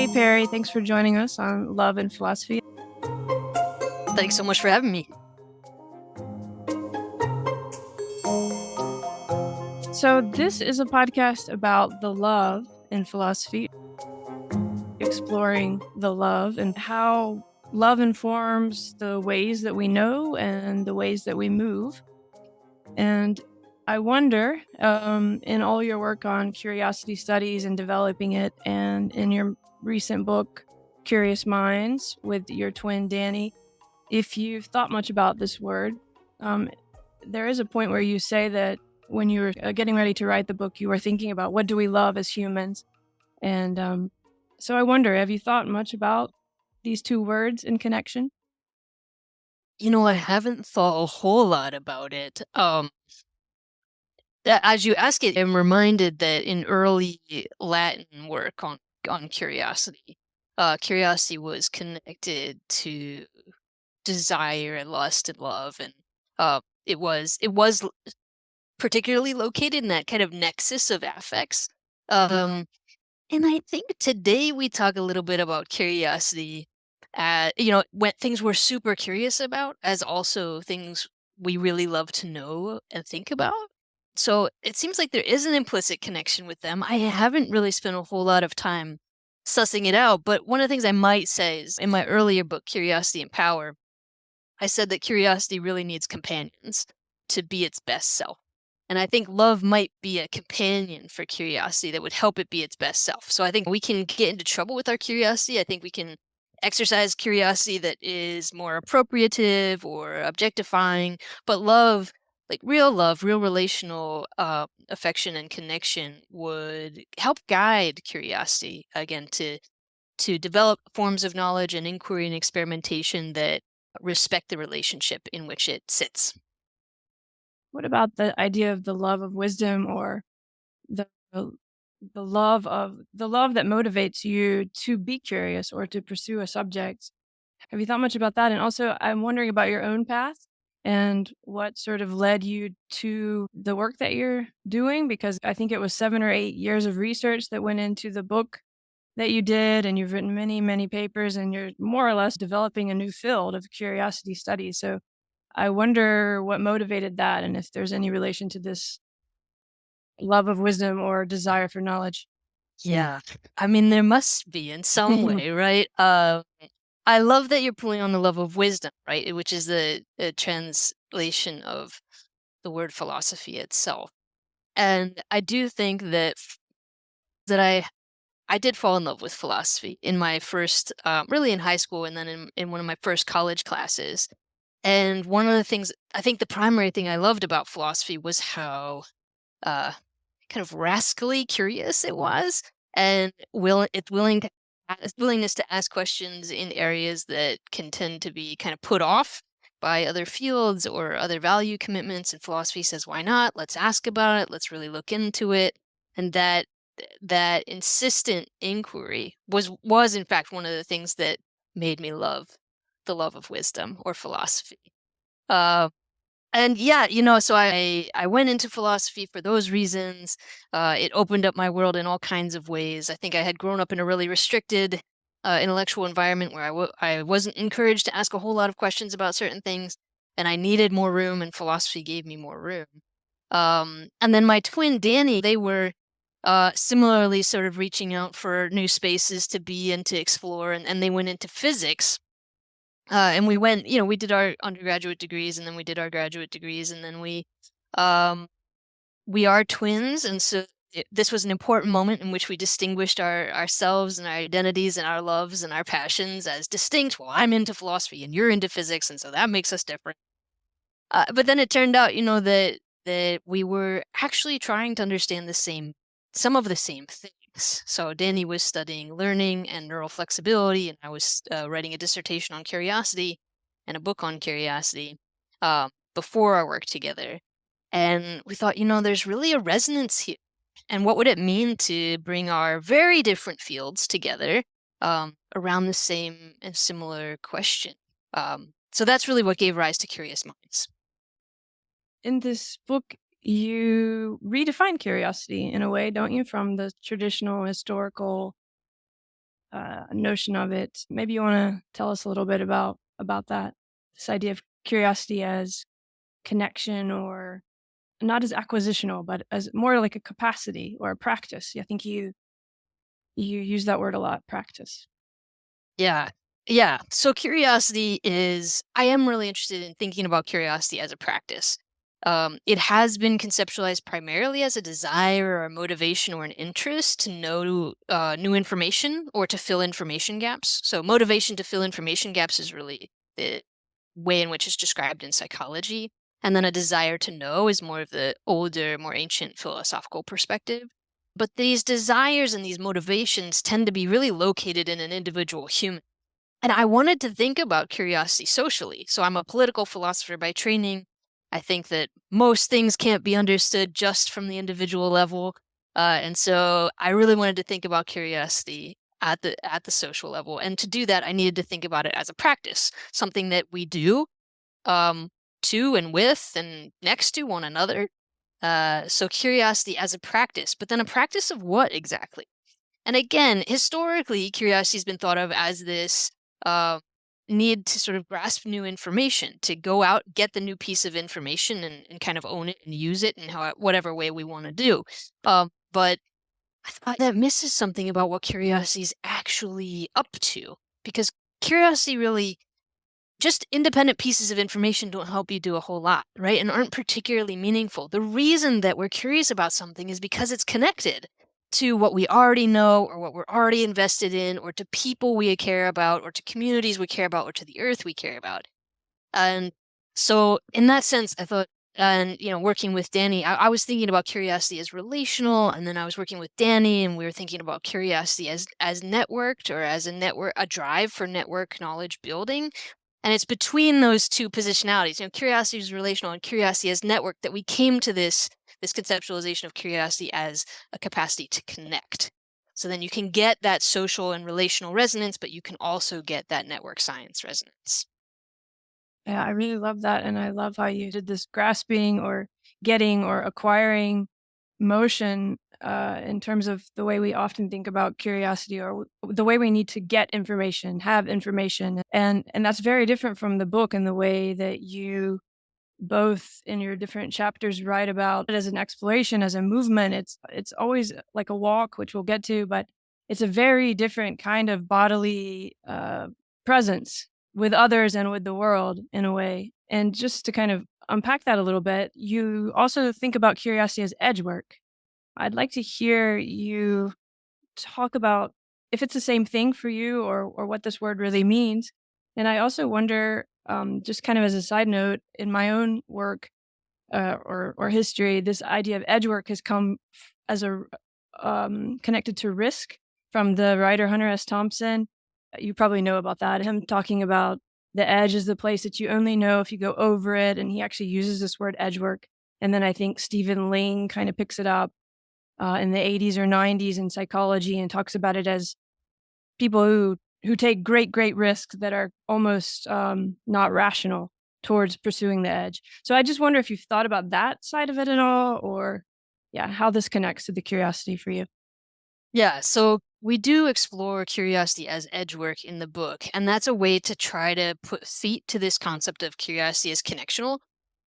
Hey, Perry, thanks for joining us on Love and Philosophy. Thanks so much for having me. So, this is a podcast about the love in philosophy, exploring the love and how love informs the ways that we know and the ways that we move. And I wonder, in all your work on curiosity studies and developing it, and in your recent book, Curious Minds, with your twin Dani, if you've thought much about this word. There is a point where you say that when you were getting ready to write the book, you were thinking about what do we love as humans? And so I wonder, have you thought much about these two words in connection? I haven't thought a whole lot about it. As you ask it, I'm reminded that in early Latin work on curiosity, curiosity was connected to desire and lust and love, and it was particularly located in that kind of nexus of affects. Um, And I think today we talk a little bit about curiosity, when things we're super curious about, as also things we really love to know and think about. So it seems like there is an implicit connection with them. I haven't really spent a whole lot of time sussing it out, but one of the things I might say is in my earlier book, Curiosity and Power, I said that curiosity really needs companions to be its best self. And I think love might be a companion for curiosity that would help it be its best self. So I think we can get into trouble with our curiosity. I think we can exercise curiosity that is more appropriative or objectifying. But love, like real love, real relational affection and connection, would help guide curiosity again to develop forms of knowledge and inquiry and experimentation that respect the relationship in which it sits. What about the idea of the love of wisdom, or the the love that motivates you to be curious or to pursue a subject? Have you thought much about that? And also, I'm wondering about your own path and what sort of led you to the work that you're doing, because I think it was 7 or 8 years of research that went into the book that you did, and you've written many, many papers, and you're more or less developing a new field of curiosity studies. So I wonder what motivated that, and if there's any relation to this love of wisdom or desire for knowledge. Yeah. I mean, there must be in some way, right? I love that you're pulling on the love of wisdom, right? Which is the translation of the word philosophy itself. And I do think that I did fall in love with philosophy in my first, really in high school, and then in one of my first college classes. And one of the things, I think the primary thing I loved about philosophy was how uh, kind of rascally curious it was, and its willingness to ask questions in areas that can tend to be kind of put off by other fields or other value commitments. And philosophy says, why not? Let's ask about it. Let's really look into it. And that insistent inquiry was in fact one of the things that made me love the love of wisdom or philosophy. Uh, and yeah, so I went into philosophy for those reasons. It opened up my world in all kinds of ways. I think I had grown up in a really restricted intellectual environment where I wasn't encouraged to ask a whole lot of questions about certain things, and I needed more room, and philosophy gave me more room. And then my twin Dani, they were similarly sort of reaching out for new spaces to be and to explore, and they went into physics. And we went, we did our undergraduate degrees, and then we did our graduate degrees, and then um, we are twins, and so this was an important moment in which we distinguished ourselves and our identities and our loves and our passions as distinct. Well, I'm into philosophy and you're into physics, and so that makes us different. But then it turned out, that we were actually trying to understand some of the same things. So Dani was studying learning and neural flexibility, and I was writing a dissertation on curiosity and a book on curiosity before our work together. And we thought, there's really a resonance here. And what would it mean to bring our very different fields together around the same and similar question? So that's really what gave rise to Curious Minds. In this book, you redefine curiosity in a way, don't you, from the traditional historical notion of it. Maybe you want to tell us a little bit about that. This idea of curiosity as connection, or not as acquisitional, but as more like a capacity or a practice. I think you use that word a lot, practice. Yeah. Yeah. So curiosity is, I am really interested in thinking about curiosity as a practice. It has been conceptualized primarily as a desire or a motivation or an interest to know new information or to fill information gaps. So motivation to fill information gaps is really the way in which it's described in psychology. And then a desire to know is more of the older, more ancient philosophical perspective. But these desires and these motivations tend to be really located in an individual human. And I wanted to think about curiosity socially. So I'm a political philosopher by training. I think that most things can't be understood just from the individual level. And so I really wanted to think about curiosity at the social level. And to do that, I needed to think about it as a practice, something that we do um, to and with and next to one another. So curiosity as a practice, but then a practice of what exactly? And again, historically, curiosity has been thought of as this uh, need to sort of grasp new information, to go out, get the new piece of information, and kind of own it and use it in whatever way we want to do. But I thought that misses something about what curiosity is actually up to, because curiosity really, just independent pieces of information don't help you do a whole lot, right? And aren't particularly meaningful. The reason that we're curious about something is because it's connected to what we already know or what we're already invested in, or to people we care about, or to communities we care about, or to the earth we care about. And so in that sense, I thought, and working with Dani, I was thinking about curiosity as relational, and then I was working with Dani, and we were thinking about curiosity as networked, or as a drive for network knowledge building. And it's between those two positionalities, curiosity is relational and curiosity as network, that we came to this conceptualization of curiosity as a capacity to connect. So then you can get that social and relational resonance, but you can also get that network science resonance. Yeah, I really love that, and I love how you did this grasping or getting or acquiring motion in terms of the way we often think about curiosity, or the way we need to get information, have information, and that's very different from the book and the way that you both in your different chapters write about it as an exploration, as a movement. It's always like a walk, which we'll get to, but it's a very different kind of bodily presence with others and with the world in a way. And just to kind of unpack that a little bit, you also think about curiosity as edge work. I'd like to hear you talk about if it's the same thing for you, or what this word really means. And I also wonder, just kind of as a side note, in my own work or history, this idea of edge work has come as a connected to risk from the writer Hunter S. Thompson. You probably know about that. Him talking about the edge is the place that you only know if you go over it, and he actually uses this word edge work. And then I think Stephen Ling kind of picks it up in the 80s or 90s in psychology, and talks about it as people who take great risks that are almost not rational towards pursuing the edge. So I just wonder if you've thought about that side of it at all, or yeah, how this connects to the curiosity for you. Yeah, so we do explore curiosity as edge work in the book, and that's a way to try to put feet to this concept of curiosity as connectional.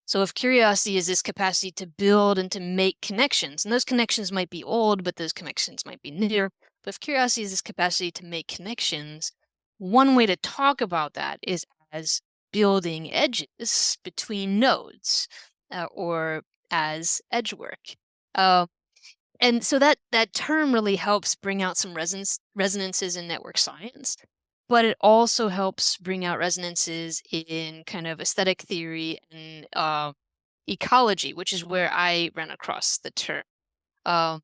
So if curiosity is this capacity to build and to make connections, and those connections might be old, but those connections might be near. But if curiosity is this capacity to make connections, one way to talk about that is as building edges between nodes, or as edge work. Uh, and so that term really helps bring out some resonances in network science, but it also helps bring out resonances in kind of aesthetic theory and ecology, which is where I ran across the term. Um,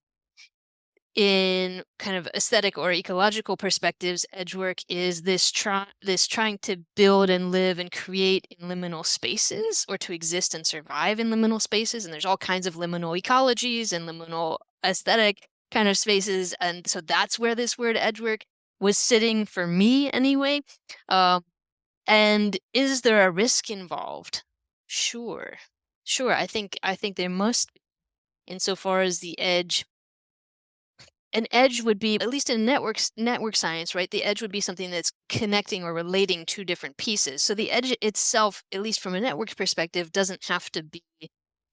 in kind of aesthetic or ecological perspectives, edgework is this trying to build and live and create in liminal spaces, or to exist and survive in liminal spaces. And there's all kinds of liminal ecologies and liminal aesthetic kind of spaces. And so that's where this word edgework was sitting for me anyway. Um, and is there a risk involved? Sure. Sure. I think there must be, insofar as the edge an edge would be, at least in network science, right? The edge would be something that's connecting or relating two different pieces. So the edge itself, at least from a network perspective, doesn't have to be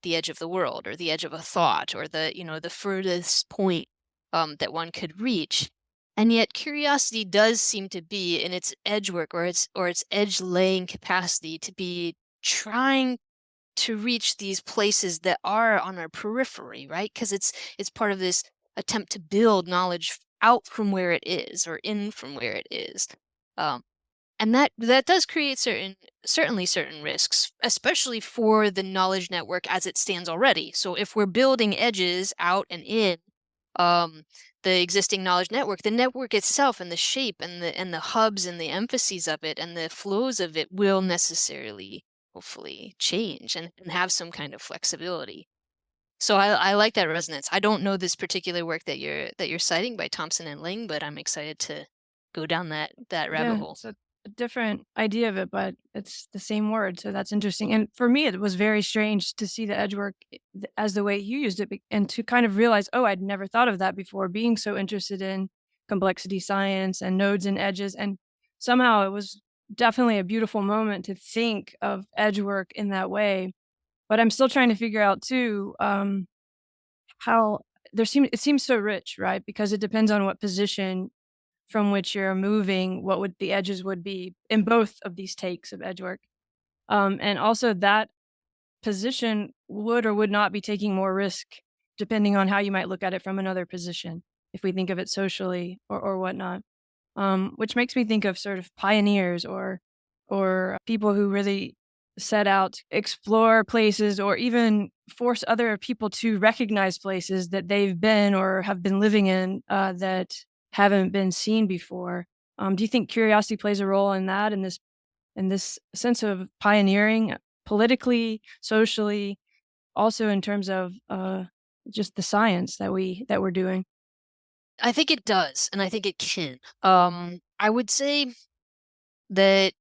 the edge of the world or the edge of a thought or the furthest point that one could reach. And yet curiosity does seem to be in its edge work or its edge laying capacity to be trying to reach these places that are on our periphery, right? Because it's part of this attempt to build knowledge out from where it is or in from where it is. Um, and that does create certainly certain risks, especially for the knowledge network as it stands already. So if we're building edges out and in um, the existing knowledge network, the network itself and the shape and the hubs and the emphases of it and the flows of it will necessarily, hopefully, change and have some kind of flexibility. So I like that resonance. I don't know this particular work that you're citing by Thompson and Ling, but I'm excited to go down that rabbit Yeah, hole. it's a different idea of it, but it's the same word, so that's interesting. And for me, it was very strange to see the edge work as the way you used it, and to kind of realize, oh, I'd never thought of that before. Being so interested in complexity science and nodes and edges, and somehow it was definitely a beautiful moment to think of edge work in that way. But I'm still trying to figure out too how it seems so rich, right? Because it depends on what position from which you're moving, what would the edges would be in both of these takes of edge work. And also that position would or would not be taking more risk depending on how you might look at it from another position, if we think of it socially or whatnot. Which makes me think of sort of pioneers or people who really set out to explore places or even force other people to recognize places that they've been or have been living in that haven't been seen before. Do you think curiosity plays a role in that, in this sense of pioneering politically, socially, also in terms of just the science that we're doing? I think it does, and I think it can. I would say that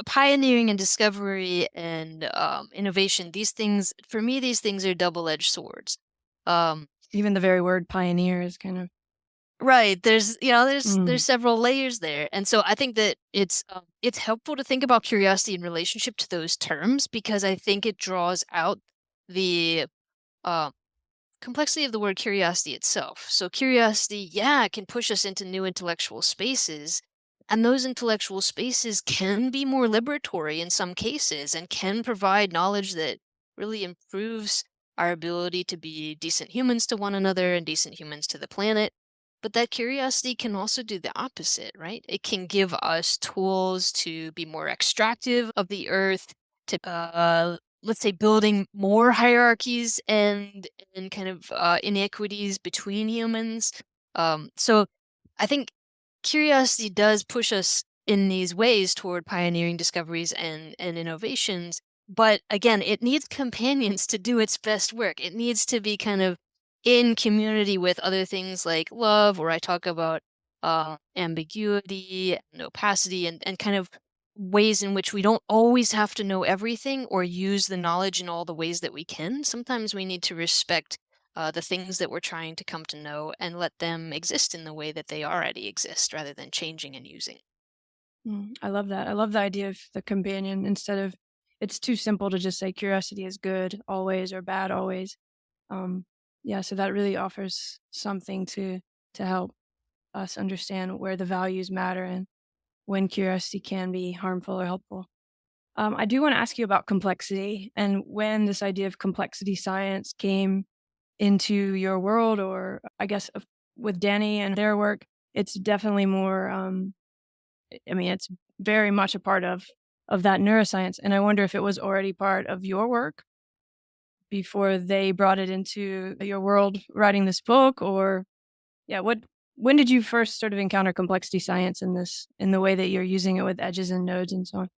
pioneering and discovery and innovation, these things for me, these things are double-edged swords. Um, Even the very word pioneer is kind of right, there's mm, several layers there, and so I think that it's helpful to think about curiosity in relationship to those terms because I think it draws out the um complexity of the word curiosity itself. So curiosity, yeah, it can push us into new intellectual spaces, and those intellectual spaces can be more liberatory in some cases and can provide knowledge that really improves our ability to be decent humans to one another and decent humans to the planet. But that curiosity can also do the opposite, right? It can give us tools to be more extractive of the earth, to let's say building more hierarchies and kind of inequities between humans. So I think curiosity does push us in these ways toward pioneering discoveries and innovations. But again, it needs companions to do its best work. It needs to be kind of in community with other things like love, where I talk about ambiguity and opacity and kind of ways in which we don't always have to know everything or use the knowledge in all the ways that we can. Sometimes we need to respect the things that we're trying to come to know and let them exist in the way that they already exist rather than changing and using. I love that. I love the idea of the companion instead of it's too simple to just say curiosity is good always or bad always. Um, yeah, so that really offers something to help us understand where the values matter and when curiosity can be harmful or helpful. I do want to ask you about complexity and when this idea of complexity science came into your world, or I guess with Dani and their work, it's definitely more. I mean, it's very much a part of that neuroscience, and I wonder if it was already part of your work before they brought it into your world writing this book, or yeah, what when did you first sort of encounter complexity science in the way that you're using it with edges and nodes and so on?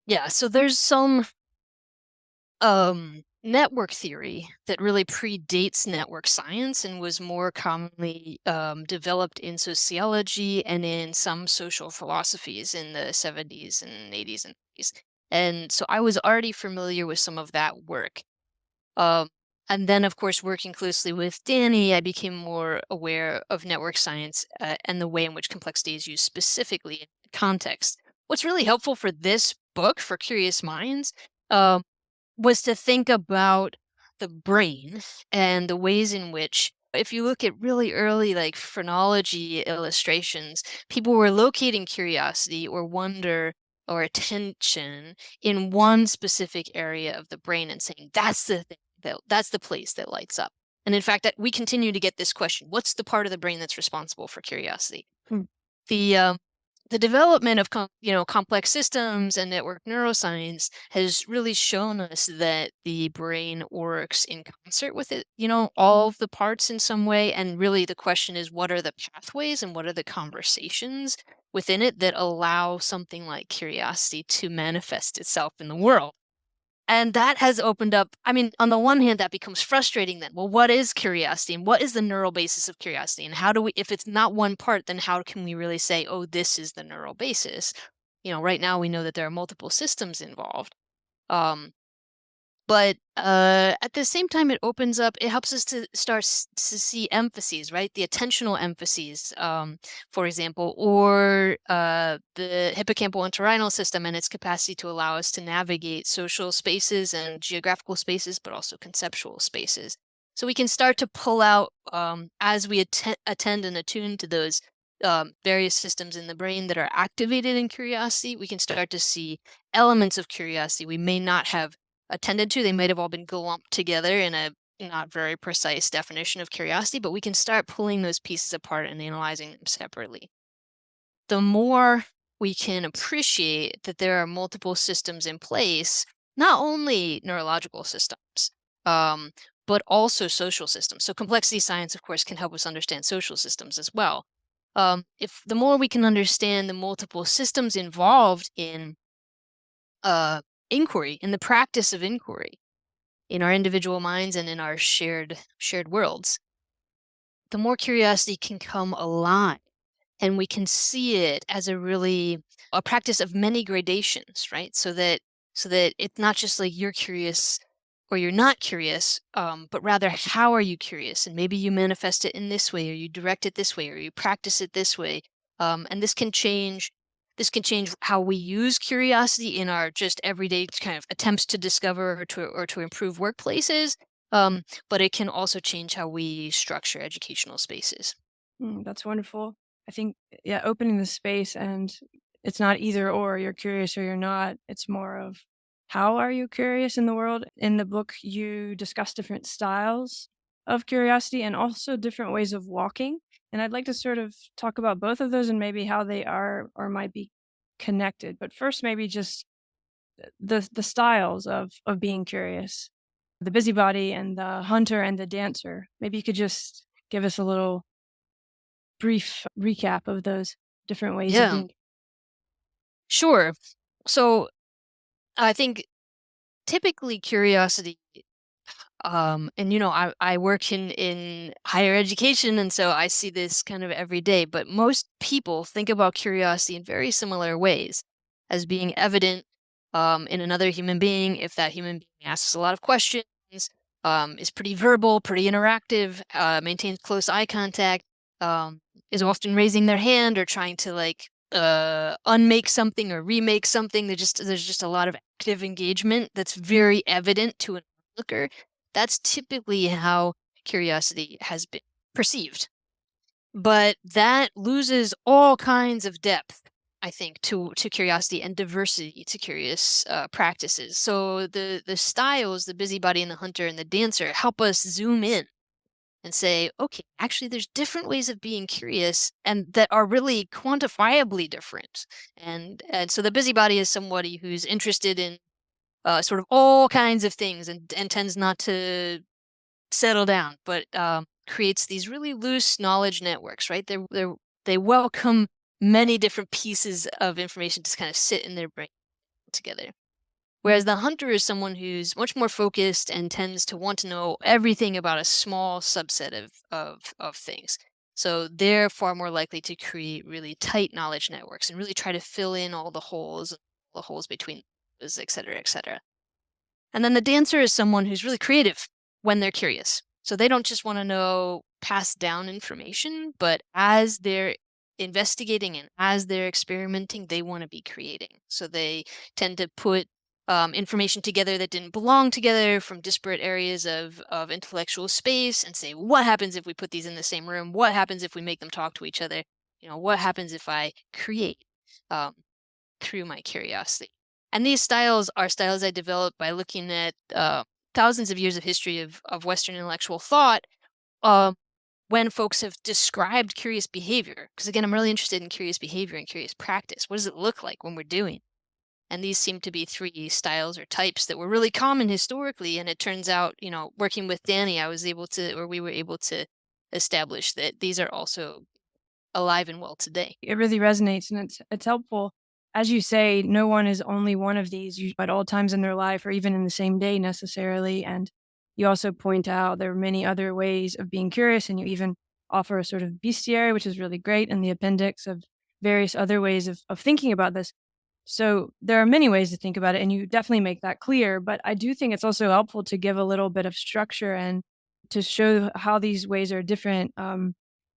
Yeah, so there's some network theory that really predates network science and was more commonly developed in sociology and in some social philosophies in the 70s and 80s and 90s. And so I was already familiar with some of that work. Um, And then, of course, working closely with Dani, I became more aware of network science and the way in which complexity is used specifically in context. What's really helpful for this book, for Curious Minds, was to think about the brain and the ways in which, if you look at really early like phrenology illustrations, people were locating curiosity or wonder or attention in one specific area of the brain and saying that's the thing that's the place that lights up. And in fact, that we continue to get this question: what's the part of the brain that's responsible for curiosity? Hmm. The development of complex systems and network neuroscience has really shown us that the brain works in concert with it, all of the parts in some way. And really the question is, what are the pathways and what are the conversations within it that allow something like curiosity to manifest itself in the world? And that has opened up, I mean, on the one hand, that becomes frustrating then. Well, what is curiosity and what is the neural basis of curiosity? And how do we, if it's not one part, then how can we really say, oh, this is the neural basis? Right now we know that there are multiple systems involved. Um, but at the same time, it helps us to start to see emphases, right? The attentional emphases, for example, or the hippocampal entorhinal system and its capacity to allow us to navigate social spaces and geographical spaces, but also conceptual spaces. So we can start to pull out, as we attend and attune to those various systems in the brain that are activated in curiosity, we can start to see elements of curiosity we may not have attended to. They might have all been lumped together in a not very precise definition of curiosity, but we can start pulling those pieces apart and analyzing them separately. The more we can appreciate that there are multiple systems in place, not only neurological systems, but also social systems. So complexity science, of course, can help us understand social systems as well. If the more we can understand the multiple systems involved in inquiry, in the practice of inquiry, in our individual minds and in our shared worlds, the more curiosity can come alive, and we can see it as a practice of many gradations, right? So that it's not just like you're curious or you're not curious, but rather how are you curious? And maybe you manifest it in this way, or you direct it this way, or you practice it this way. And this can change how we use curiosity in our just everyday kind of attempts to discover or to improve workplaces. But it can also change how we structure educational spaces. That's wonderful. I think, yeah, opening the space, and it's not either or, you're curious or you're not. It's more of how are you curious in the world? In the book, you discuss different styles of curiosity and also different ways of walking. And I'd like to sort of talk about both of those and maybe how they are or might be connected. But first, maybe just the styles of being curious, the busybody and the hunter and the dancer. Maybe you could just give us a little brief recap of those different ways of Yeah, being. sure. So I think typically curiosity, and I work in higher education, and so I see this kind of every day, but most people think about curiosity in very similar ways, as being evident in another human being if that human being asks a lot of questions, is pretty verbal, pretty interactive, maintains close eye contact, um, is often raising their hand or trying to like unmake something or remake something. There's just a lot of active engagement that's very evident to an onlooker. That's typically how curiosity has been perceived. But that loses all kinds of depth, I think, to curiosity and diversity to curious practices. So the styles, the busybody and the hunter and the dancer, help us zoom in and say, okay, actually, there's different ways of being curious and that are really quantifiably different. And so the busybody is somebody who's interested in sort of all kinds of things and tends not to settle down, but creates these really loose knowledge networks, right? They welcome many different pieces of information to kind of sit in their brain together. Whereas the hunter is someone who's much more focused and tends to want to know everything about a small subset of things. So they're far more likely to create really tight knowledge networks and really try to fill in all the holes between those, et cetera, et cetera. And then the dancer is someone who's really creative when they're curious. So they don't just want to know pass down information, but as they're investigating and as they're experimenting, they want to be creating. So they tend to put information together that didn't belong together from disparate areas of intellectual space and say, what happens if we put these in the same room? What happens if we make them talk to each other? What happens if I create um, through my curiosity? And these styles are styles I developed by looking at thousands of years of history of Western intellectual thought uh, when folks have described curious behavior. Because again, I'm really interested in curious behavior and curious practice. What does it look like when we're doing? And these seem to be three styles or types that were really common historically. And it turns out, working with Dani, we were able to establish that these are also alive and well today. It really resonates, and it's helpful. As you say, no one is only one of these at all times in their life or even in the same day necessarily. And you also point out there are many other ways of being curious, and you even offer a sort of bestiary, which is really great, in the appendix of various other ways of thinking about this. So there are many ways to think about it, and you definitely make that clear. But I do think it's also helpful to give a little bit of structure and to show how these ways are different,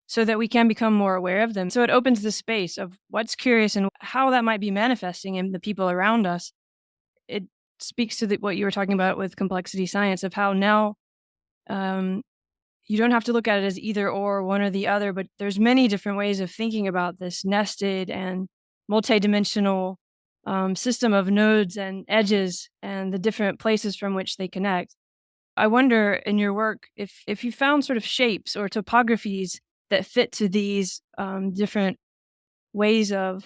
so that we can become more aware of them. So it opens the space of what's curious and how that might be manifesting in the people around us. It speaks to what you were talking about with complexity science, of how now um, you don't have to look at it as either or, one or the other, but there's many different ways of thinking about this nested and multidimensional system of nodes and edges and the different places from which they connect. I wonder in your work if you found sort of shapes or topographies that fit to these different ways of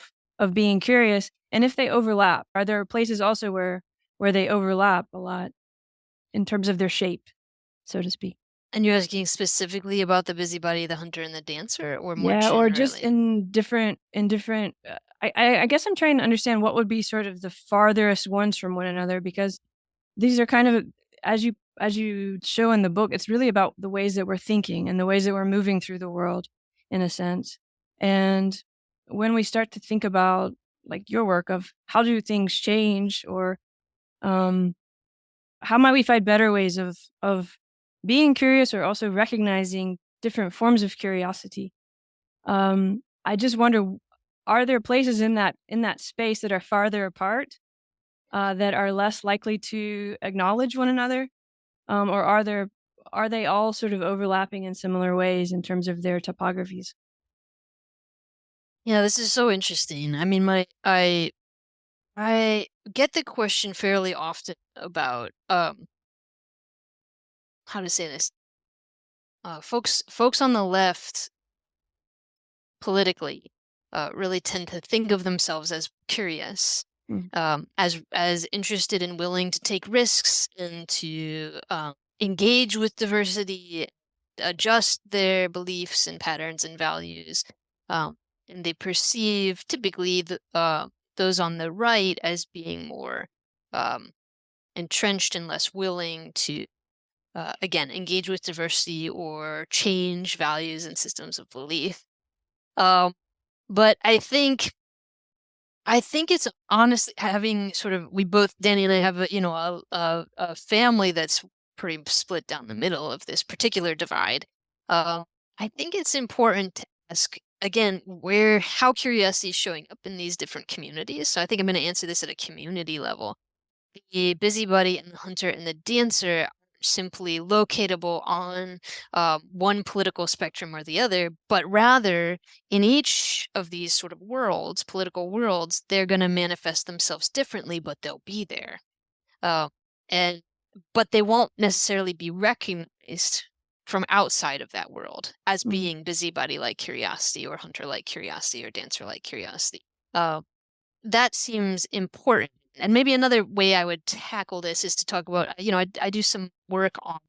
being curious, and if they overlap. Are there places also where they overlap a lot in terms of their shape, so to speak? And you're asking specifically about the busybody, the hunter, and the dancer, or more Yeah, or just generally? in different. I guess I'm trying to understand what would be sort of the farthest ones from one another, because these are kind of, as you show in the book, it's really about the ways that we're thinking and the ways that we're moving through the world, in a sense. And when we start to think about like your work of how do things change, or um, how might we find better ways of being curious, or also recognizing different forms of curiosity. I just wonder, are there places in that space that are farther apart, that are less likely to acknowledge one another, or are they all sort of overlapping in similar ways in terms of their topographies? Yeah, this is so interesting. I mean, I get the question fairly often about how to say this. Folks on the left politically really tend to think of themselves as curious, Mm, as interested and willing to take risks and to engage with diversity, adjust their beliefs and patterns and values, and they perceive typically those on the right as being more um, entrenched and less willing to again engage with diversity or change values and systems of belief. Um, but I think it's honestly having sort of we both Danny and I have a family that's pretty split down the middle of this particular divide. I think it's important to ask again where how curiosity is showing up in these different communities. So I think I'm going to answer this at a community level. The busybody and the hunter and the dancer are simply locatable on one political spectrum or the other, but rather in each of these sort of worlds, political worlds, they're going to manifest themselves differently, but they'll be there. Uh, and but they won't necessarily be recognized from outside of that world as mm, being busybody like curiosity or hunter like curiosity or dancer like curiosity. Uh, that seems important. And maybe another way I would tackle this is to talk about, I do some work on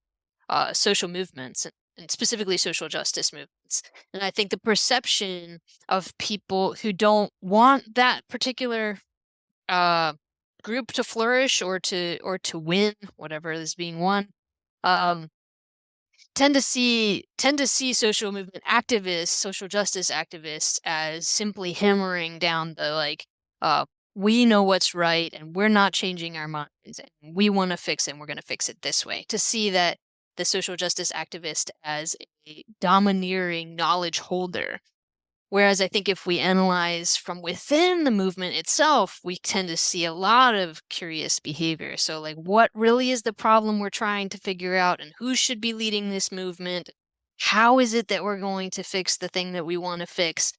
social movements and specifically social justice movements. And I think the perception of people who don't want that particular uh, group to flourish or to win, whatever is being won, um, tend to see social movement activists, social justice activists as simply hammering down the like, we know what's right and we're not changing our minds and we want to fix it and we're going to fix it this way. To see that the social justice activist as a domineering knowledge holder. Whereas I think if we analyze from within the movement itself, we tend to see a lot of curious behavior. So, like, what really is the problem we're trying to figure out, and who should be leading this movement? How is it that we're going to fix the thing that we want to fix?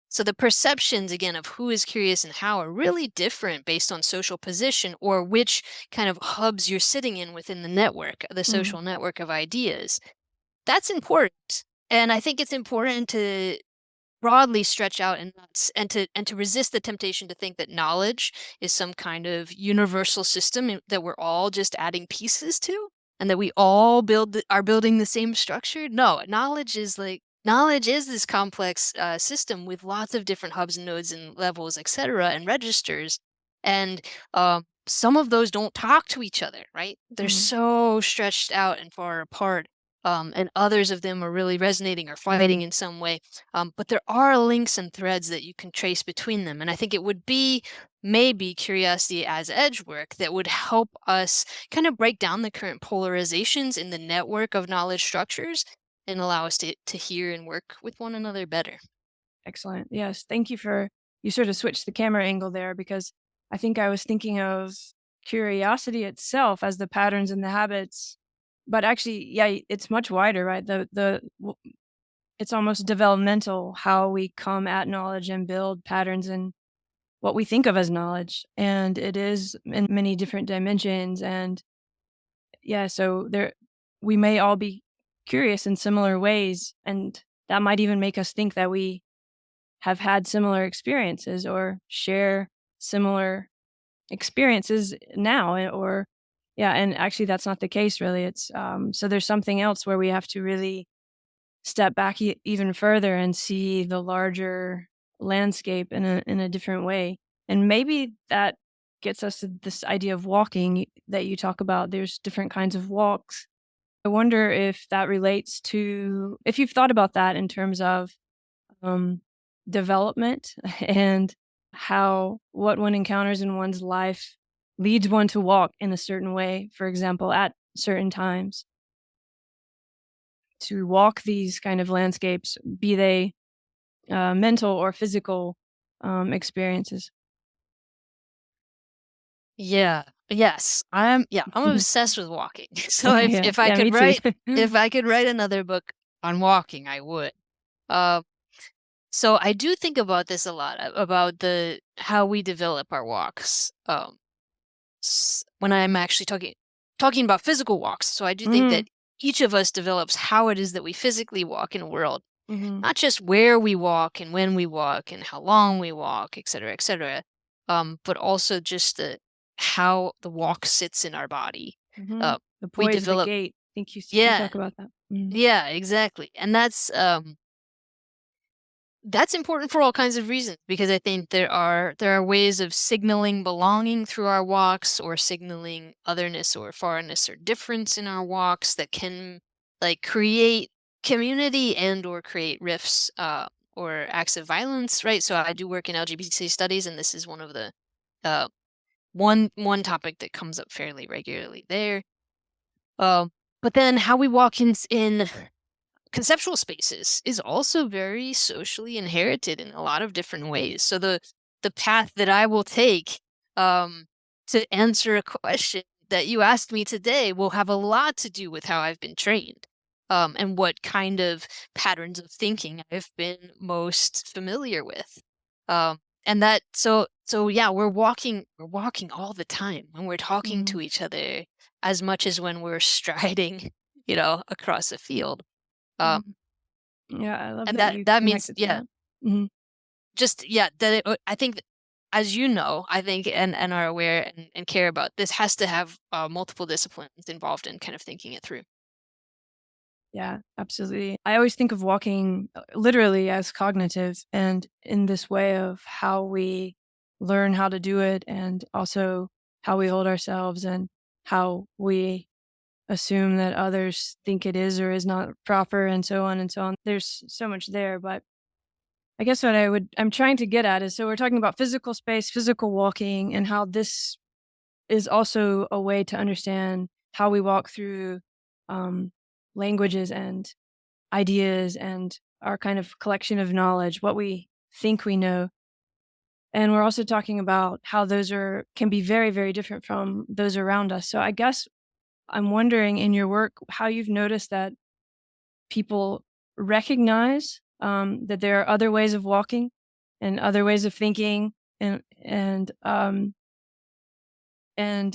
So, the perceptions, again, of who is curious and how are really different based on social position or which kind of hubs you're sitting in within the network, the Mm-hmm. social network of ideas. That's important. And I think it's important to broadly stretch out and and to resist the temptation to think that knowledge is some kind of universal system that we're all just adding pieces to, and that we all are building the same structure. No, knowledge is this complex system with lots of different hubs and nodes and levels, etc., and registers, and some of those don't talk to each other, right? They're Mm-hmm. so stretched out and far apart. And others of them are really resonating or fighting in some way, but there are links and threads that you can trace between them. And I think it would be maybe curiosity as edge work that would help us kind of break down the current polarizations in the network of knowledge structures and allow us to hear and work with one another better. Excellent. Yes. Thank you for you sort of switched the camera angle there because I think I was thinking of curiosity itself as the patterns and the habits, but actually, yeah, it's much wider, right? It's almost developmental how we come at knowledge and build patterns and what we think of as knowledge, and it is in many different dimensions. And yeah, so there we may all be curious in similar ways, and that might even make us think that we have had similar experiences or share similar experiences now or yeah, and actually that's not the case really. It's so there's something else where we have to really step back even further and see the larger landscape in a different way. And maybe that gets us to this idea of walking that you talk about. There's different kinds of walks. I wonder if that relates to if you've thought about that in terms of um, development and how what one encounters in one's life leads one to walk in a certain way, for example, at certain times, to walk these kind of landscapes, be they mental or physical experiences. Yeah. Yes. I'm obsessed with walking. So Okay, if yeah, if I yeah, me could too. write if I could write another book on walking, I would. Uh, so I do think about this a lot about the how we develop our walks. When I'm actually talking about physical walks. So I do think Hmm. that each of us develops how it is that we physically walk in a world, Hmm. not just where we walk and when we walk and how long we walk, et cetera, but also just the how the walk sits in our body. Hmm. Uh, The we poise, the develop, gait. I think you yeah, talk about that. Mhm. yeah, exactly, and that's important for all kinds of reasons because I think there are ways of signaling belonging through our walks or signaling otherness or foreignness or difference in our walks that can like create community and or create rifts or acts of violence, right? So I do work in LGBT studies, and this is one of the uh, one topic that comes up fairly regularly there. But then how we walk in conceptual spaces is also very socially inherited in a lot of different ways. So the path that I will take to answer a question that you asked me today will have a lot to do with how I've been trained. And what kind of patterns of thinking I've been most familiar with. And that so yeah, we're walking all the time when we're talking Mhm. to each other as much as when we're striding, across a field. Um, Mhm. Yeah, I love and that that you that means, connected to yeah, that. Mhm. just yeah, that I think as you know, I think and are aware and care about, this has to have multiple disciplines involved in kind of thinking it through. Yeah, absolutely. I always think of walking literally as cognitive and in this way of how we learn how to do it and also how we hold ourselves and how we assume that others think it is or is not proper and so on and so on. There's so much there, but I guess what I'm trying to get at is so we're talking about physical space, physical walking, and how this is also a way to understand how we walk through languages and ideas and our kind of collection of knowledge, what we think we know. And we're also talking about how those can be very, very different from those around us. So I guess I'm wondering in your work how you've noticed that people recognize that there are other ways of walking and other ways of thinking, and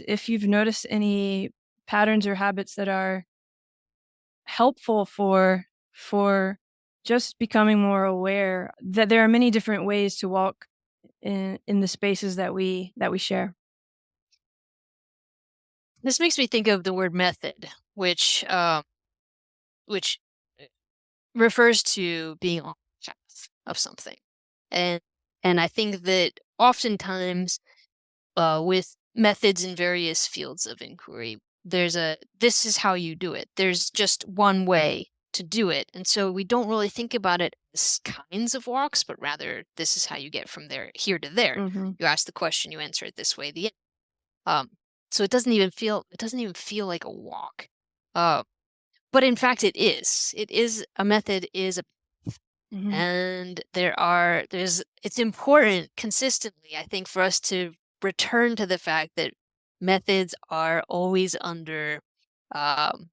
if you've noticed any patterns or habits that are helpful for just becoming more aware that there are many different ways to walk in the spaces that we share. This makes me think of the word method, which refers to being on the path of something. And I think that oftentimes with methods in various fields of inquiry, this is how you do it. There's just one way to do it. And so we don't really think about it as kinds of walks, but rather this is how you get from here to there. Mm-hmm. You ask the question, you answer it this way, the end. So it doesn't even feel like a walk. But in fact it is. A method is a Mm-hmm. and it's important consistently, I think, for us to return to the fact that methods are always under um,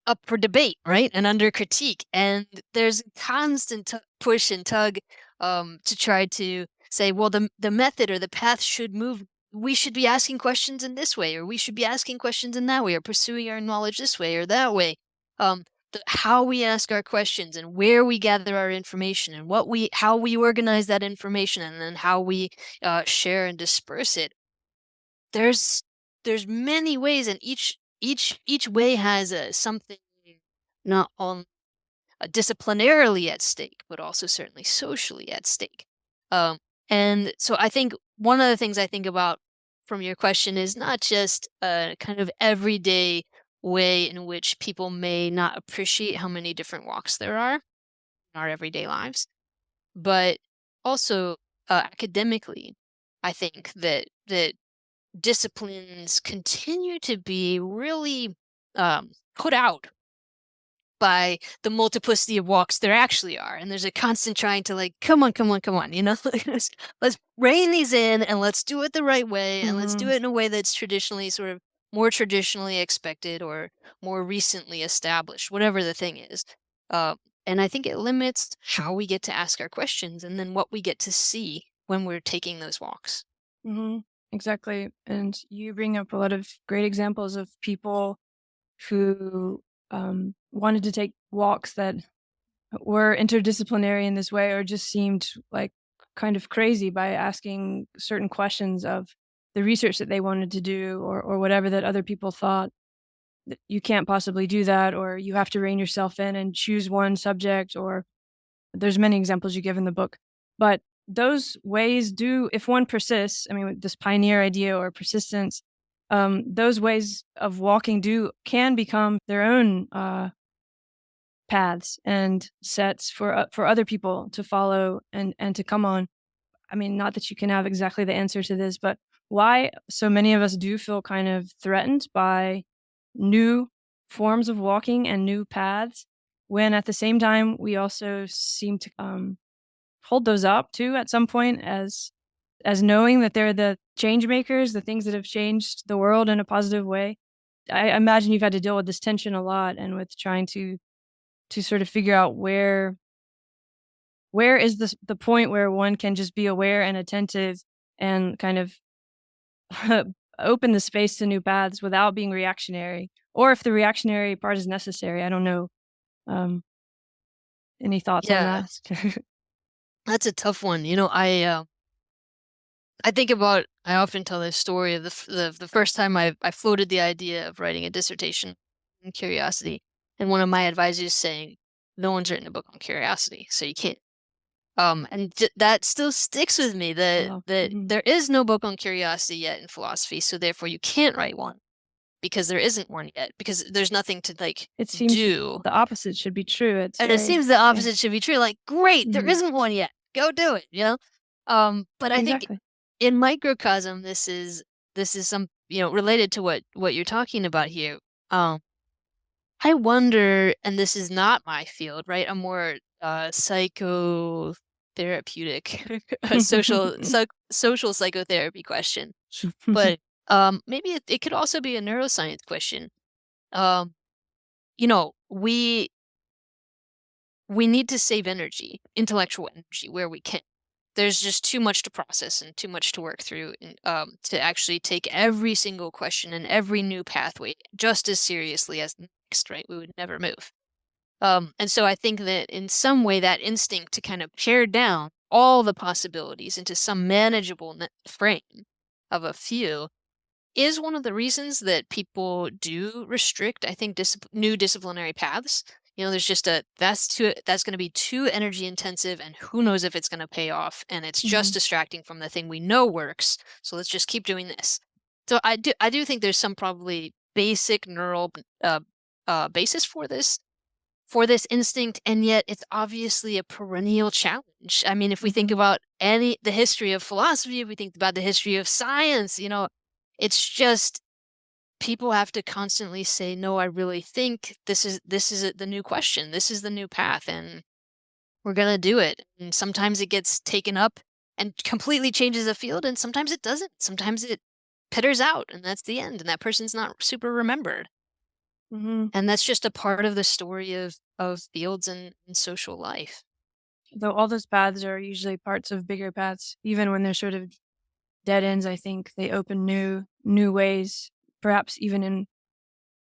up for debate, right? And under critique. And there's constant push and tug to try to say, well, the method or the path should move. We should be asking questions in this way, or we should be asking questions in that way, or pursuing our knowledge this way or that way. How we ask our questions and where we gather our information and how we organize that information and then how we share and disperse it. There's many ways, and each way has something not on disciplinarily at stake, but also certainly socially at stake. And so I think one of the things I think about from your question is not just a kind of everyday way in which people may not appreciate how many different walks there are in our everyday lives, but also academically, I think that disciplines continue to be really put out by the multiplicity of walks there actually are. And there's a constant trying to come on, let's rein these in and let's do it the right way. And let's do it in a way that's traditionally sort of more traditionally expected or more recently established, whatever the thing is. And I think it limits how we get to ask our questions and then what we get to see when we're taking those walks. Mm-hmm. Exactly. And you bring up a lot of great examples of people who wanted to take walks that were interdisciplinary in this way, or just seemed like kind of crazy by asking certain questions of the research that they wanted to do, or whatever that other people thought that you can't possibly do that, or you have to rein yourself in and choose one subject, or there's many examples you give in the book. But those ways do, if one persists, I mean, this pioneer idea or persistence, those ways of walking can become their own paths and sets for other people to follow and to come on. I mean, not that you can have exactly the answer to this, but why so many of us do feel kind of threatened by new forms of walking and new paths, when at the same time we also seem to hold those up too at some point as knowing that they're the change makers, the things that have changed the world in a positive way. I imagine you've had to deal with this tension a lot, and with trying to sort of figure out where is the point where one can just be aware and attentive and kind of open the space to new paths without being reactionary, or if the reactionary part is necessary. I don't know. Um, any thoughts on Yeah, that? that's a tough one. I often tell this story of the first time I floated the idea of writing a dissertation on curiosity, and one of my advisors saying, "No one's written a book on curiosity, so you can't." And that still sticks with me, that Wow. that Mhm. there is no book on curiosity yet in philosophy, so therefore you can't write one because there isn't one yet, because there's nothing to It seems do. the opposite should be true. It's And it very, seems the yeah. opposite should be true. Like, great, there Mhm. isn't one yet. Go do it. But I think Exactly. in microcosm, this is some related to what you're talking about here. Um, I wonder, and this is not my field, right? A more psychotherapeutic, a social psychotherapy question. But maybe it could also be a neuroscience question. Um, you know, we need to save energy, intellectual energy, where we can. There's just too much to process and too much to work through, and, to actually take every single question and every new pathway just as seriously as the next, right? We would never move. And so I think that in some way, that instinct to kind of pare down all the possibilities into some manageable frame of a few is one of the reasons that people do restrict, I think, new disciplinary paths. There's just that's going to be too energy intensive, and who knows if it's going to pay off, and it's just Mhm. distracting from the thing we know works. So let's just keep doing this. So I do think there's some probably basic neural basis for this instinct, and yet it's obviously a perennial challenge. I mean, if we think Mhm. about the history of philosophy, if we think about the history of science, it's just people have to constantly say, "No, I really think this is the new question. This is the new path, and we're gonna do it." And sometimes it gets taken up and completely changes the field, and sometimes it doesn't. Sometimes it pitters out, and that's the end, and that person's not super remembered. Mhm. And that's just a part of the story of fields and social life. Though all those paths are usually parts of bigger paths, even when they're sort of dead ends, I think they open new ways, perhaps even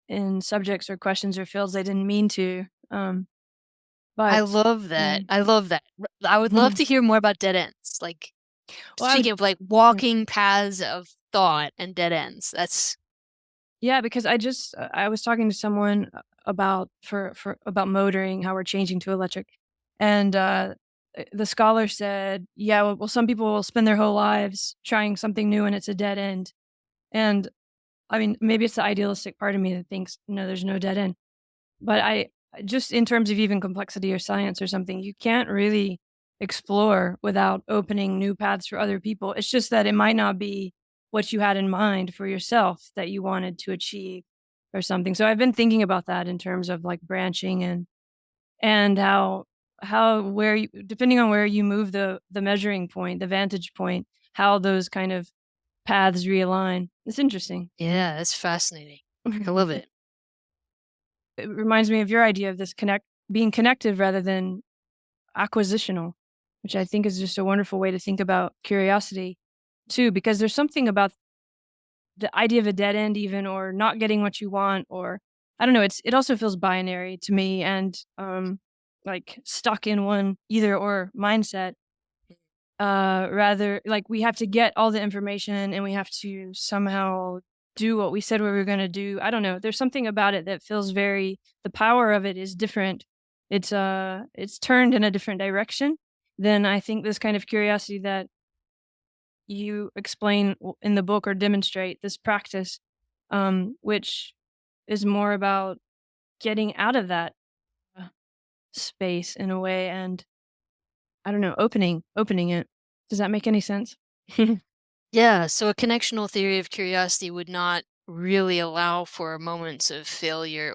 in subjects or questions or fields they didn't mean to. I But love that. mm. I love that. I would love to hear more about dead ends. Like, Well, I would speaking of, like, yeah. walking paths of thought and dead ends. That's Yeah, because I was talking to someone about for about motoring, how we're changing to electric, and the scholar said, "Yeah, well, some people will spend their whole lives trying something new, and it's a dead end." And I mean, maybe it's the idealistic part of me that thinks, no, there's no dead end. But I just in terms of even complexity or science or something, you can't really explore without opening new paths for other people. It's just that it might not be what you had in mind for yourself that you wanted to achieve or something. So I've been thinking about that in terms of like branching and how where you, depending on where you move the measuring point, the vantage point, how those kind of paths realign. It's interesting. yeah, that's fascinating. I love it. It reminds me of your idea of this being connected rather than acquisitional, which I think is just a wonderful way to think about curiosity too, because there's something about the idea of a dead end even or not getting what you want or I don't know, it also feels binary to me and like stuck in one either or mindset. Rather like we have to get all the information and we have to somehow do what we said we were going to do. I don't know. There's something about it that feels very the power of it is different. It's turned in a different direction than I think this kind of curiosity that you explain in the book or demonstrate this practice which is more about getting out of that uh, space in a way and I don't know, opening it. Does that make any sense? Yeah, so a connectional theory of curiosity would not really allow for moments of failure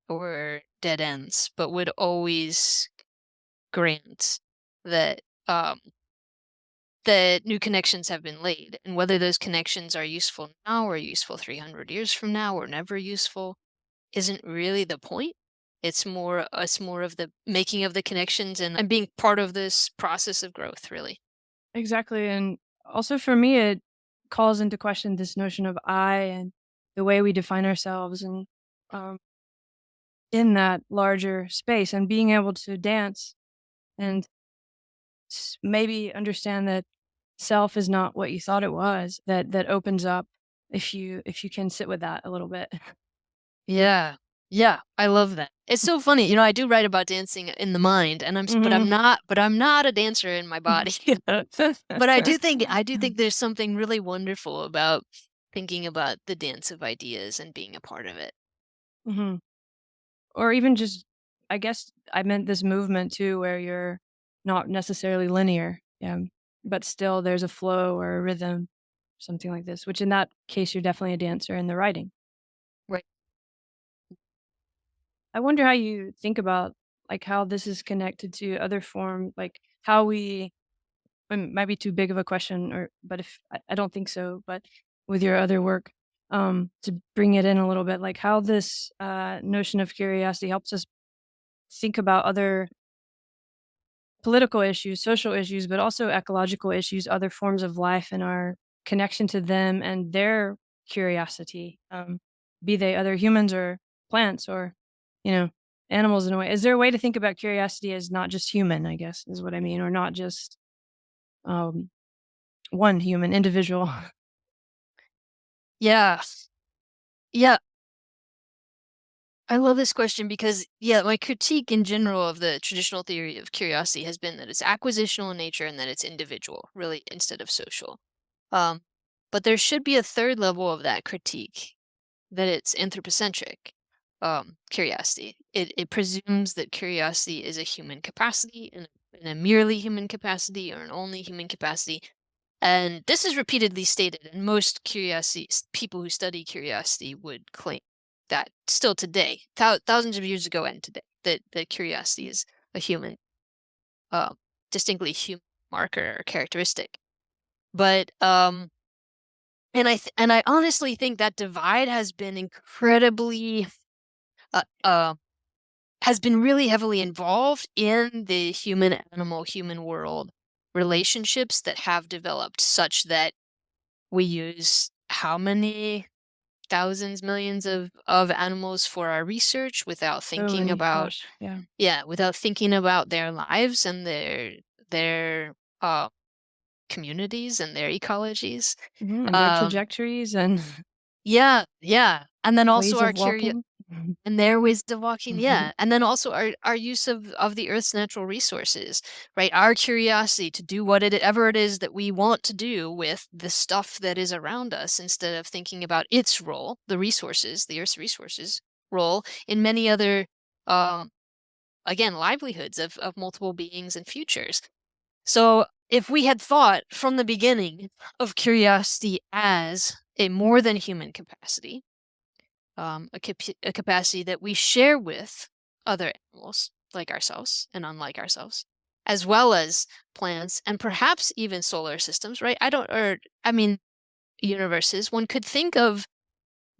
or dead ends, but would always grant that um that new connections have been laid, and whether those connections are useful now or useful 300 years from now or never useful isn't really the point. It's more of the making of the connections and being part of this process of growth, really. Exactly, and also for me, it calls into question this notion of I and the way we define ourselves and, um, in that larger space and being able to dance and maybe understand that self is not what you thought it was, that opens up if you can sit with that a little bit. Yeah. Yeah, I love that. It's so funny, I do write about dancing in the mind, and Mhm. but I'm not a dancer in my body. But I do think there's something really wonderful about thinking about the dance of ideas and being a part of it. Mhm. Or even just I guess I meant this movement too where you're not necessarily linear, but still there's a flow or a rhythm, something like this, which in that case, you're definitely a dancer in the writing. Right. I wonder how you think about like how this is connected to other form, like how we. It might be too big of a question, or but if I don't think so. But with your other work, to bring it in a little bit, like how this notion of curiosity helps us think about other political issues, social issues, but also ecological issues, other forms of life, and our connection to them and their curiosity, be they other humans or plants or, you know, animals in a way. Is there a way to think about curiosity as not just human, I guess, is what I mean, or not just um, one human individual? Yeah. Yeah. I love this question because, yeah, my critique in general of the traditional theory of curiosity has been that it's acquisitional in nature and that it's individual, really, instead of social. Um, but there should be a third level of that critique, that it's anthropocentric curiosity. It presumes that curiosity is a human capacity and a merely human capacity or an only human capacity. And this is repeatedly stated, and most people who study curiosity would claim that still today, thousands of years ago and today, that curiosity is a human, uh, distinctly human marker or characteristic. But and I honestly think that divide has been incredibly uh, uh, has been really heavily involved in the human animal human world relationships that have developed such that we use how many thousands, millions of animals for our research without So thinking many, about, gosh, yeah. yeah, without thinking about their lives and their communities and their ecologies. And their Um, trajectories and yeah, yeah. And then also ways our of curiosity. walking. Mhm. And their wisdom walking, Mhm. yeah. And then also our use of the Earth's natural resources, right? Our curiosity to do whatever it is that we want to do with the stuff that is around us instead of thinking about its role, the resources, the Earth's resources role in many other, um, again, livelihoods of multiple beings and futures. So if we had thought from the beginning of curiosity as a more than human capacity, a capacity that we share with other animals like ourselves and unlike ourselves, as well as plants and perhaps even solar systems, right? I mean, universes. One could think of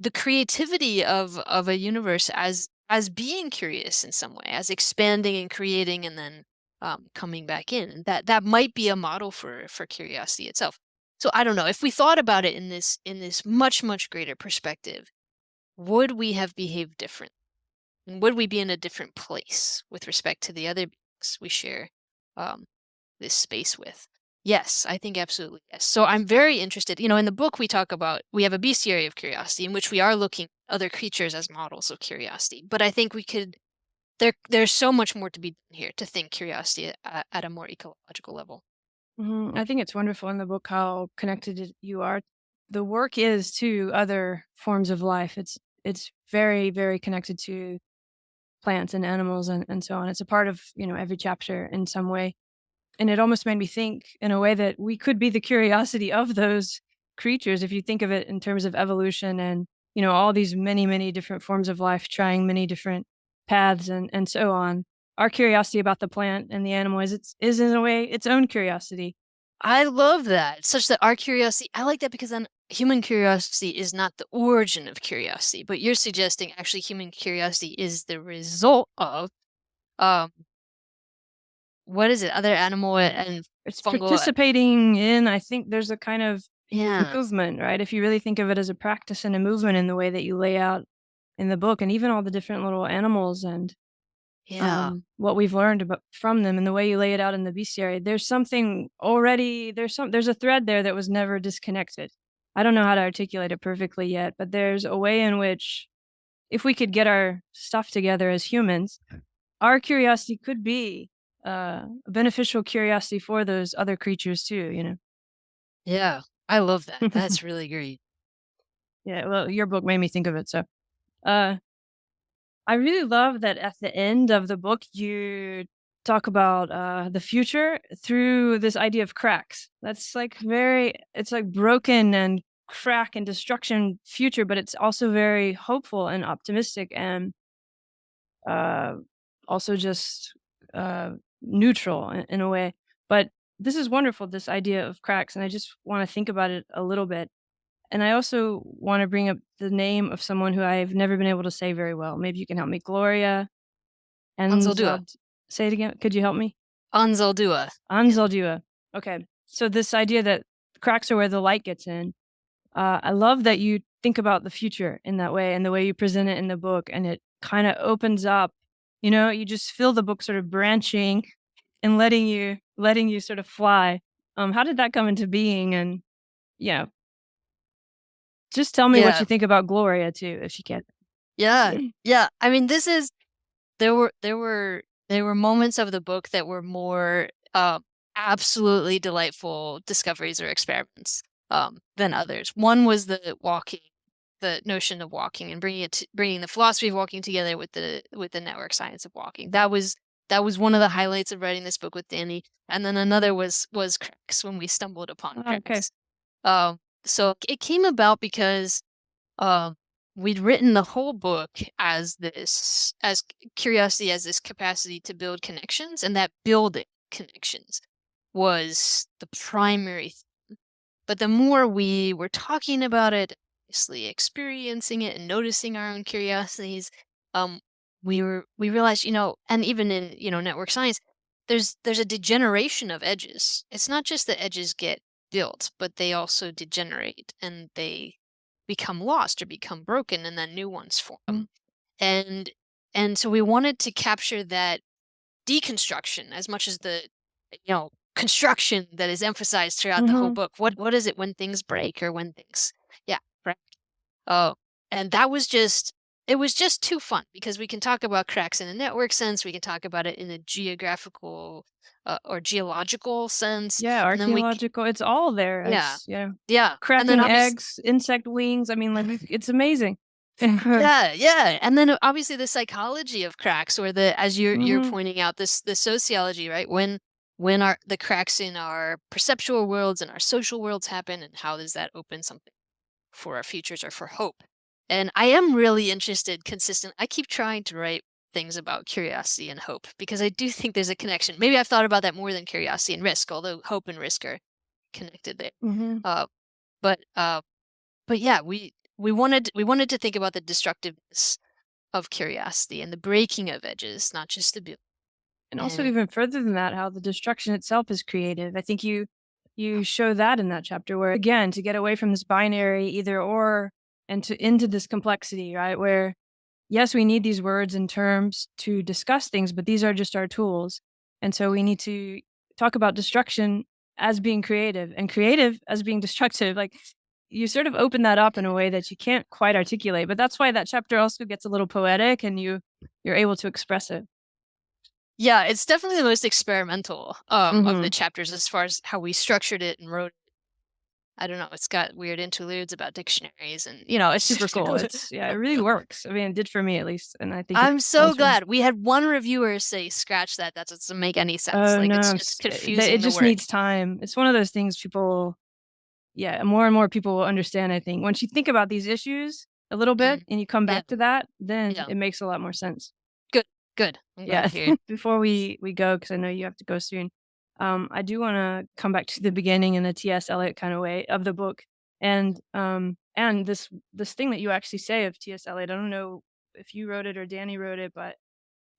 the creativity of a universe as being curious in some way, as expanding and creating and then coming back in. And that might be a model for curiosity itself. So I don't know if we thought about it in this much greater perspective, would we have behaved different? And would we be in a different place with respect to the other beings we share um, this space with? Yes, I think absolutely yes. So I'm very interested. In the book we have a bestiary of curiosity in which we are looking at other creatures as models of curiosity. But I think there's so much more to be done here to think curiosity at a more ecological level. I think it's wonderful in the book how connected you are. The work is to other forms of life. It's very, very connected to plants and animals and so on. It's a part of, every chapter in some way. And it almost made me think in a way that we could be the curiosity of those creatures if you think of it in terms of evolution and, all these many, many different forms of life trying many different paths and so on. Our curiosity about the plant and the animal is in a way its own curiosity. I love that. Such that our curiosity, I like that because then human curiosity is not the origin of curiosity, but you're suggesting actually human curiosity is the result of um what is it? Other animal and It's fungal. participating in, I think there's a kind of Yeah. movement, right? If you really think of it as a practice and a movement in the way that you lay out in the book, and even all the different little animals and Yeah. what we've learned about from them and the way you lay it out in the bestiary, there's something already there's a thread there that was never disconnected. I don't know how to articulate it perfectly yet, but there's a way in which if we could get our stuff together as humans, our curiosity could be a beneficial curiosity for those other creatures too. Yeah. I love that. That's really great. Yeah, well, your book made me think of it. So, uh, I really love that at the end of the book, you talk about the future through this idea of cracks. That's like it's like broken and crack and destruction future, but it's also very hopeful and optimistic. And uh, also just neutral in a way. But this is wonderful, this idea of cracks, and I just want to think about it a little bit. And I also want to bring up the name of someone who I've never been able to say very well. Maybe you can help me. Gloria Anzaldúa. Anzald. Say it again. Could you help me? Anzaldúa. Anzaldúa. Okay. So this idea that cracks are where the light gets in. I love that you think about the future in that way and the way you present it in the book, and it kind of opens up. You just feel the book sort of branching and letting you sort of fly. How did that come into being? And yeah, just tell me what Yeah. you think about Gloria too, if you can. Yeah. Yeah. I mean, there were moments of the book that were more absolutely delightful discoveries or experiments than others. One was the notion of walking, and bringing the philosophy of walking together with the network science of walking. That was one of the highlights of writing this book with Dani. And then another was cracks, when we stumbled upon Okay. cracks. So it came about because um, we'd written the whole book as curiosity as this capacity to build connections, and that building connections was the primary thing. But the more we were talking about it, obviously experiencing it and noticing our own curiosities, we realized, and even in, network science, there's a degeneration of edges. It's not just that edges get built, but they also degenerate, and they become lost or become broken, and then new ones form. And so we wanted to capture that deconstruction as much as the construction that is emphasized throughout the whole book. What is it when things break, or when things crack? Oh, and it was just too fun, because we can talk about cracks in a network sense, we can talk about it in a geographical or geological sense, Yeah, and then archaeological. It's all there. yeah, It's yeah. yeah, and then Cracking obviously, eggs, insect wings. I mean, like it's amazing. yeah, and then obviously the psychology of cracks, or as you're pointing out, the sociology, right? When the cracks in our perceptual worlds and our social worlds happen, and how does that open something for our futures or for hope? And I am really interested, I keep trying to write things about curiosity and hope, because I do think there's a connection. Maybe I've thought about that more than curiosity and risk, although hope and risk are connected there. Uh, but yeah, we wanted to think about the destructiveness of curiosity and the breaking of edges, not just the build. And also even further than that, how the destruction itself is creative. I think you show that in that chapter, where again, to get away from this binary either or, and into this complexity, right? Where yes, we need these words and terms to discuss things, but these are just our tools. And so we need to talk about destruction as being creative, and creative as being destructive. Like, you sort of open that up in a way that you can't quite articulate, but that's why that chapter also gets a little poetic, and you're able to express it. Yeah, it's definitely the most experimental of the chapters, as far as how we structured it and wrote it. I don't know, it's got weird interludes about dictionaries, and it's Super cool. It really works. I mean, it did for me at least, and I think I'm so glad. We had one reviewer say, "Scratch that. That doesn't make any sense. Oh Like, no, it's just confusing it to just work." needs time. It's one of those things people, more and more people will understand. I think once you think about these issues a little bit and you come back to that, then it makes a lot more sense. Good. I'm glad to hear. Before we go, because I know you have to go soon, I do want to come back to the beginning in a T.S. Eliot kind of way of the book, and this thing that you actually say of T.S. Eliot. I don't know if you wrote it or Dani wrote it, but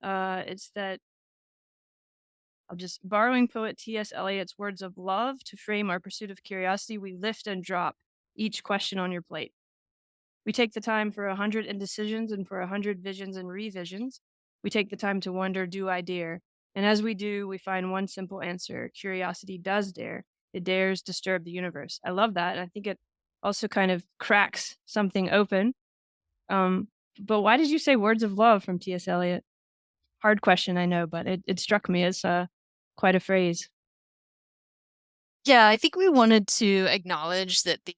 it's that I'll just borrowing poet T.S. Eliot's words of love to frame our pursuit of curiosity. We lift and drop each question on your plate. We take the time for 100 indecisions and for 100 visions and revisions. We take the time to wonder, do I dare? And as we do, we find one simple answer. Curiosity does dare. It dares disturb the universe. I love that. And I think it also kind of cracks something open. But why did you say words of love from T.S. Eliot? Hard question, I know, but it struck me as quite a phrase. Yeah, I think we wanted to acknowledge that the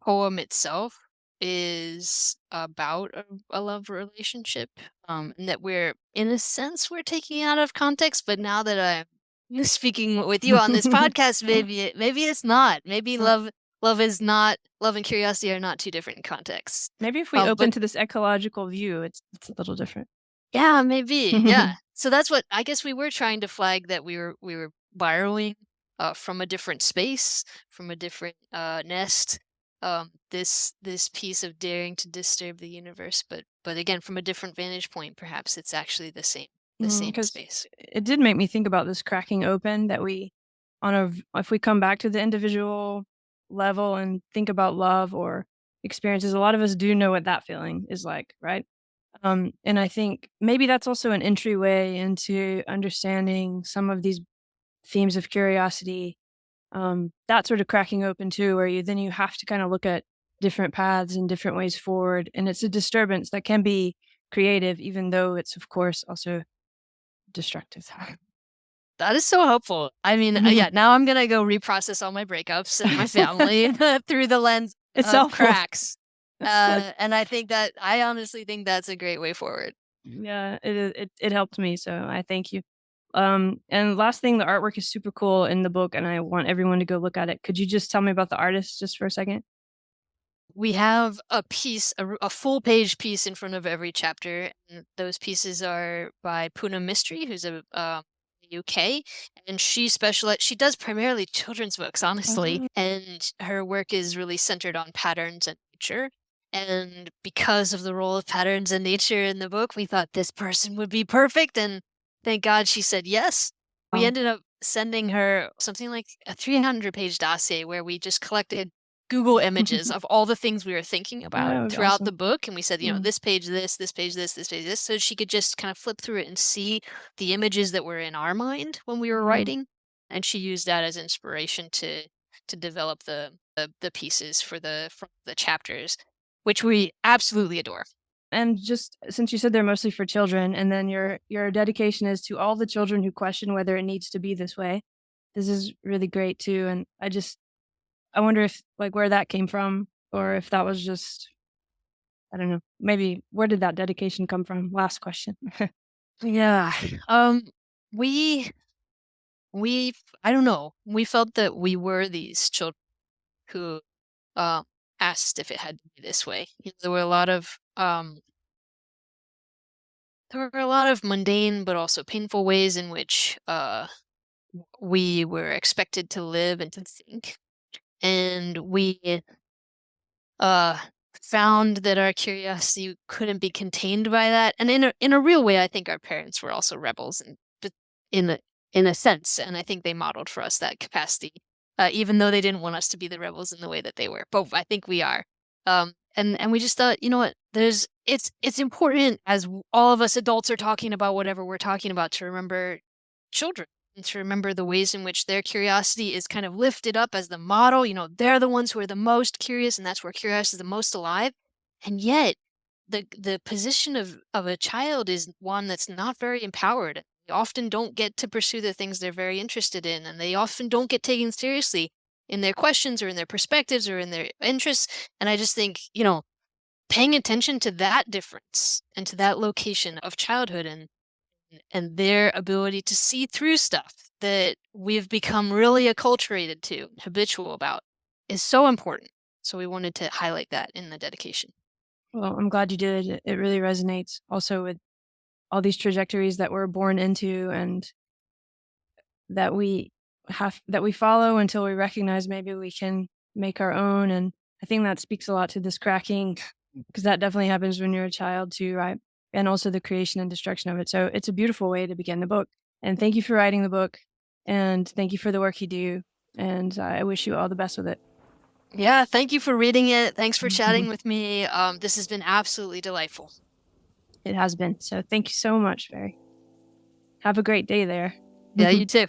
poem itself is about a love relationship, and that we're, in a sense, we're taking it out of context. But now that I'm speaking with you on this podcast, maybe it's not. Maybe love love and curiosity are not two different contexts. Maybe if we open But to this ecological view, it's a little different. yeah, maybe. Yeah. So that's what I guess we were trying to flag, that we were borrowing from a different space, from a different nest. This piece of daring to disturb the universe, but again from a different vantage point. Perhaps it's actually the same Because space. it did make me think about this cracking open that if we come back to the individual level and think about love or experiences, a lot of us do know what that feeling is like, right? And I think maybe that's also an entryway into understanding some of these themes of curiosity, that sort of cracking open too, where you have to kind of look at different paths and different ways forward. And it's a disturbance that can be creative, even though it's, of course, also destructive. That is so helpful. I mean, yeah, now I'm gonna go reprocess all my breakups and my family through the lens It's of helpful. cracks. And I honestly think that's a great way forward. Yeah, it helped me, so I thank you. And last thing, the artwork is super cool in the book, and I want everyone to go look at it. Could you just tell me about the artist just for a second? We have a full page piece in front of every chapter, and those pieces are by Poonam Mistry, who's a UK, and she does primarily children's books, honestly, Oh. and her work is really centered on patterns and nature. And because of the role of patterns and nature in the book, we thought this person would be perfect, and thank God she said yes. We Wow. ended up sending her something like a 300-page dossier where we just collected Google images of all the things we were thinking about That would be throughout the awesome. book, and we said, Mm. this page this page this page this, so she could just kind of flip through it and see the images that were in our mind when we were Mhm. writing, and she used that as inspiration to develop the pieces from the chapters, which we absolutely adore. And just since you said they're mostly for children, and then your dedication is to all the children who question whether it needs to be this way. This is really great too, and I wonder if like where that came from, or if that was just I don't know. Maybe where did that dedication come from? Last question. Yeah. We we I don't know. We felt that we were these children who uh, asked if it had to be this way. There were a lot of mundane but also painful ways in which we were expected to live and to think, and we uh, found that our curiosity couldn't be contained by that. And in a real way, I think our parents were also rebels, and but in a sense, and I think they modeled for us that capacity, even though they didn't want us to be the rebels in the way that they were. But I think we are. And we just thought, you know what? It's important, as all of us adults are talking about whatever we're talking about, to remember children, and to remember the ways in which their curiosity is kind of lifted up as the model. They're the ones who are the most curious, and that's where curiosity is the most alive. And yet, the position of a child is one that's not very empowered. They often don't get to pursue the things they're very interested in, and they often don't get taken seriously in their questions or in their perspectives or in their interests. And I just think, paying attention to that difference and to that location of childhood, and their ability to see through stuff that we've become really acculturated to, habitual about, is so important. So we wanted to highlight that in the dedication. Well, I'm glad you did. It really resonates also with all these trajectories that we're born into and that we follow until we recognize maybe we can make our own. And I think that speaks a lot to this cracking because that definitely happens when you're a child too, right? And also the creation and destruction of it. So it's a beautiful way to begin the book. And thank you for writing the book, and thank you for the work you do. And I wish you all the best with it. Yeah, thank you for reading it. Thanks for chatting with me. This has been absolutely delightful. It has been. So thank you so much, Barry. Have a great day there. Yeah, you too.